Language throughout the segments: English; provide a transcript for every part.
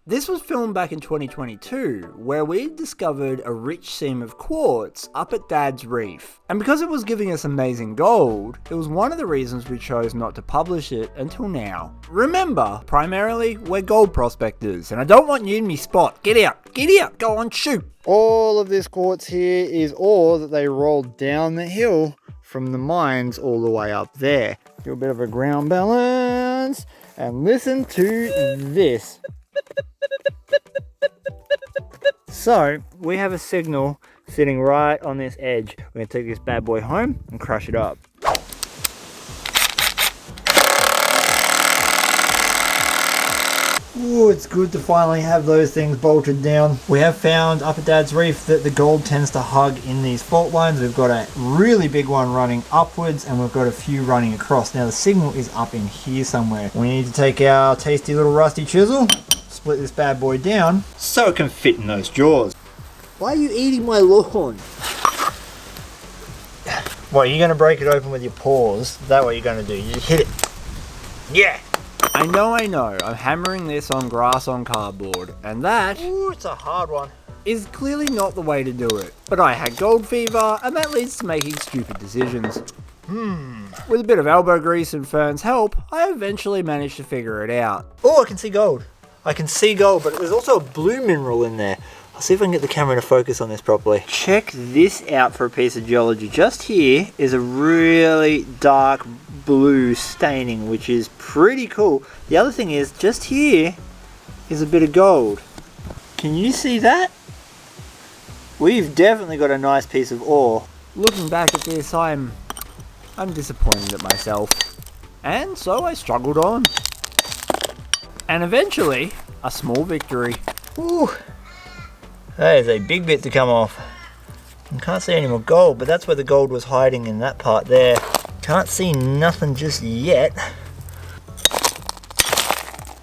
This was filmed back in 2022, where we discovered a rich seam of quartz up at Dad's Reef. And because it was giving us amazing gold, it was one of the reasons we chose not to publish it until now. Remember, primarily, we're gold prospectors, and I don't want you in me spot. Get out, go on, shoot. All of this quartz here is ore that they rolled down the hill from the mines all the way up there. Do a bit of a ground balance, and listen to this. So, we have a signal sitting right on this edge. We're going to take this bad boy home and crush it up. Ooh, it's good to finally have those things bolted down. We have found up at Dad's Reef that the gold tends to hug in these fault lines. We've got a really big one running upwards and we've got a few running across. Now the signal is up in here somewhere. We need to take our tasty little rusty chisel, split this bad boy down so it can fit in those jaws. Why are you eating my lawn? What, you're going to break it open with your paws? That's what you're going to do. You hit it. Yeah. I know. I'm hammering this on grass on cardboard, and that, ooh, it's a hard one, is clearly not the way to do it. But I had gold fever, and that leads to making stupid decisions. With a bit of elbow grease and Fern's help, I eventually managed to figure it out. Oh, I can see gold. I can see gold, but there's also a blue mineral in there. I'll see if I can get the camera to focus on this properly. Check this out for a piece of geology. Just here is a really dark blue staining, which is pretty cool. The other thing is, just here is a bit of gold. Can you see that? We've definitely got a nice piece of ore. Looking back at this, I'm disappointed at myself. And so I struggled on. And eventually, a small victory. Ooh. That is a big bit to come off. You can't see any more gold, but that's where the gold was hiding in that part there. Can't see nothing just yet.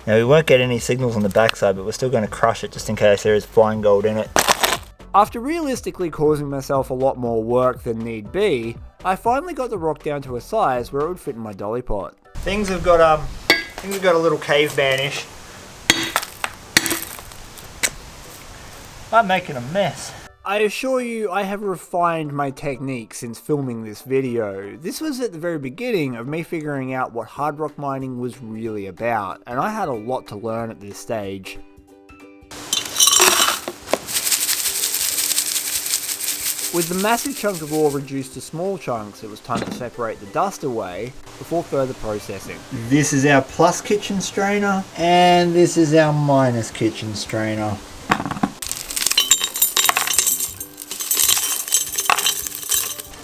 Now we won't get any signals on the backside, but we're still going to crush it just in case there is flying gold in it. After realistically causing myself a lot more work than need be, I finally got the rock down to a size where it would fit in my dolly pot. Things have got a little caveman-ish. I'm making a mess. I assure you, I have refined my technique since filming this video. This was at the very beginning of me figuring out what hard rock mining was really about, and I had a lot to learn at this stage. With the massive chunk of ore reduced to small chunks, it was time to separate the dust away before further processing. This is our plus kitchen strainer, and this is our minus kitchen strainer.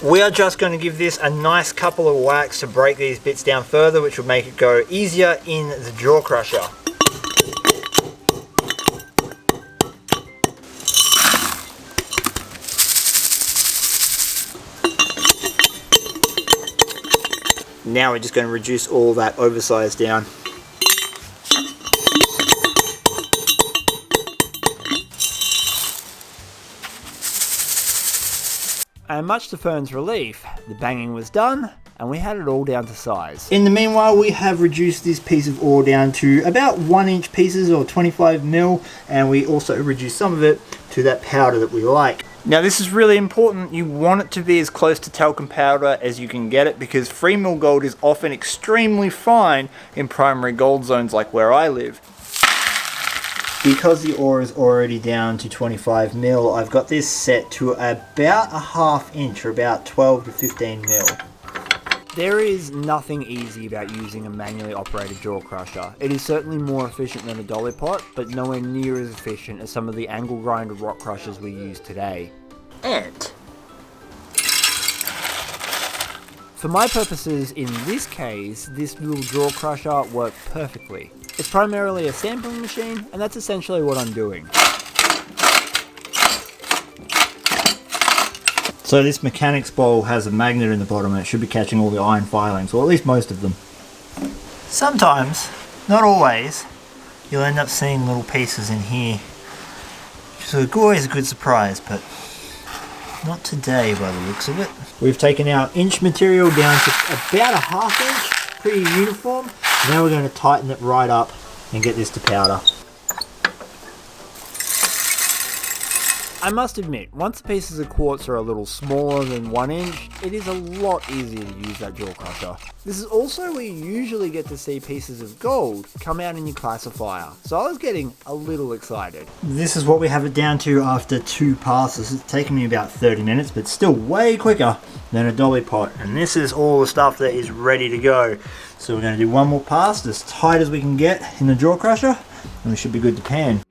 We are just going to give this a nice couple of whacks to break these bits down further, which will make it go easier in the jaw crusher. Now we're just going to reduce all that oversize down. And much to Fern's relief, the banging was done and we had it all down to size. In the meanwhile, we have reduced this piece of ore down to about 1-inch pieces or 25 mil, and we also reduced some of it to that powder that we like. Now this is really important. You want it to be as close to talcum powder as you can get it, because free mill gold is often extremely fine in primary gold zones like where I live. Because the ore is already down to 25 mil, I've got this set to about a 1/2 inch, or about 12 to 15 mil. There is nothing easy about using a manually operated jaw crusher. It is certainly more efficient than a dolly pot, but nowhere near as efficient as some of the angle grinder rock crushers we use today. And for my purposes in this case, this little jaw crusher worked perfectly. It's primarily a sampling machine, and that's essentially what I'm doing. So this mechanics bowl has a magnet in the bottom and it should be catching all the iron filings, or at least most of them. Sometimes, not always, you'll end up seeing little pieces in here, which is always a good surprise, but not today by the looks of it. We've taken our inch material down to about a 1/2 inch, pretty uniform. Now we're going to tighten it right up and get this to powder. I must admit, once the pieces of quartz are a little smaller than 1 inch, it is a lot easier to use that jaw crusher. This is also where you usually get to see pieces of gold come out in your classifier, so I was getting a little excited. This is what we have it down to after 2 passes. It's taken me about 30 minutes, but still way quicker than a dolly pot. And this is all the stuff that is ready to go. So we're going to do one more pass as tight as we can get in the jaw crusher, and we should be good to pan.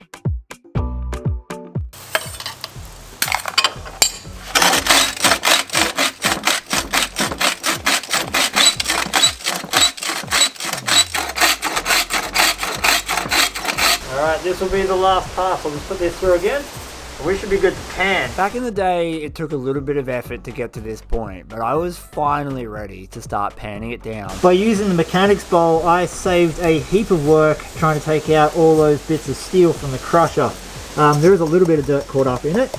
Alright, this will be the last pass. I'll just put this through again. We should be good to pan. Back in the day, it took a little bit of effort to get to this point, but I was finally ready to start panning it down. By using the mechanics bowl, I saved a heap of work trying to take out all those bits of steel from the crusher. There is a little bit of dirt caught up in it,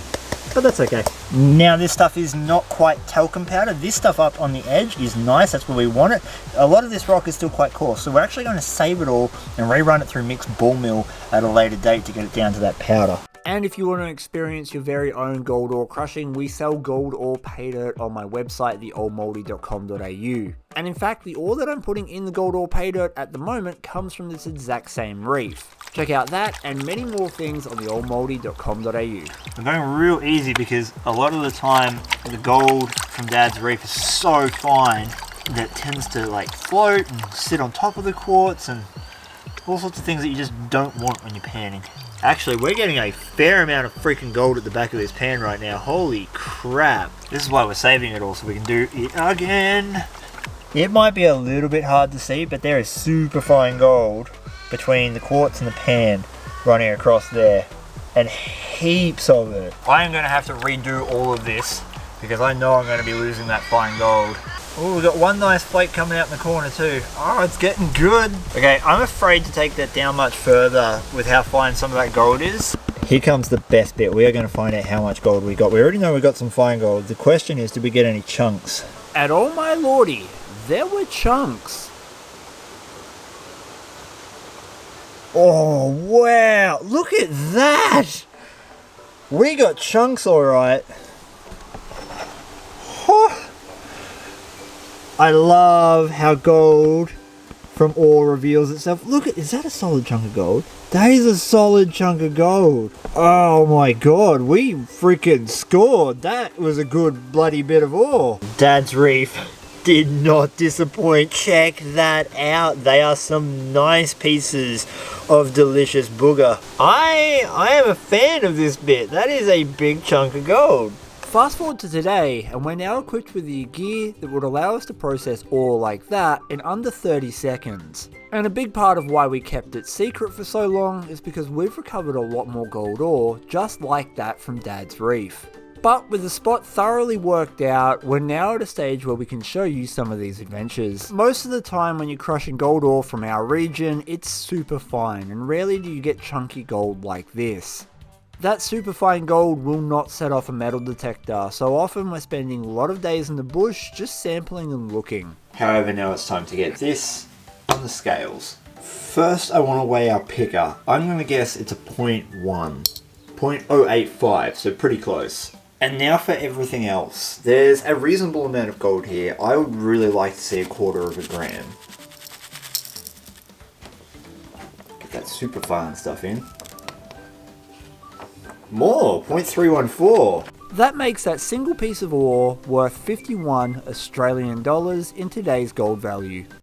but that's okay. Now this stuff is not quite talcum powder. This stuff up on the edge is nice, that's where we want it. A lot of this rock is still quite coarse, so we're actually going to save it all and rerun it through mixed ball mill at a later date to get it down to that powder. And if you want to experience your very own gold ore crushing, we sell gold ore paydirt on my website, theoldmouldy.com.au. And in fact, the ore that I'm putting in the gold ore paydirt at the moment comes from this exact same reef. Check out that and many more things on theoldmouldy.com.au. I'm going real easy because a lot of the time the gold from Dad's reef is so fine that it tends to like float and sit on top of the quartz and all sorts of things that you just don't want when you're panning. Actually, we're getting a fair amount of freaking gold at the back of this pan right now. Holy crap. This is why we're saving it all, so we can do it again. It might be a little bit hard to see, but there is super fine gold between the quartz and the pan running across there. And heaps of it. I am going to have to redo all of this because I know I'm going to be losing that fine gold. Oh, we've got one nice flake coming out in the corner too. Oh, it's getting good. Okay, I'm afraid to take that down much further with how fine some of that gold is. Here comes the best bit. We are going to find out how much gold we got. We already know we got some fine gold. The question is, did we get any chunks? And oh my lordy, there were chunks. Oh, wow. Look at that. We got chunks, all right. I love how gold from ore reveals itself. Look at, is that a solid chunk of gold? That is a solid chunk of gold. Oh my god, we freaking scored. That was a good bloody bit of ore. Dad's reef did not disappoint. Check that out. They are some nice pieces of delicious booger. I am a fan of this bit. That is a big chunk of gold. Fast forward to today, and we're now equipped with the gear that would allow us to process ore like that in under 30 seconds. And a big part of why we kept it secret for so long is because we've recovered a lot more gold ore just like that from Dad's reef. But with the spot thoroughly worked out, we're now at a stage where we can show you some of these adventures. Most of the time when you're crushing gold ore from our region, it's super fine, and rarely do you get chunky gold like this. That superfine gold will not set off a metal detector, so often we're spending a lot of days in the bush just sampling and looking. However, now it's time to get this on the scales. First, I want to weigh our picker. I'm going to guess it's a 0.1. 0.085, so pretty close. And now for everything else. There's a reasonable amount of gold here. I would really like to see 1/4 gram. Get that superfine stuff in. More, 0.314. That makes that single piece of ore worth 51 Australian dollars in today's gold value.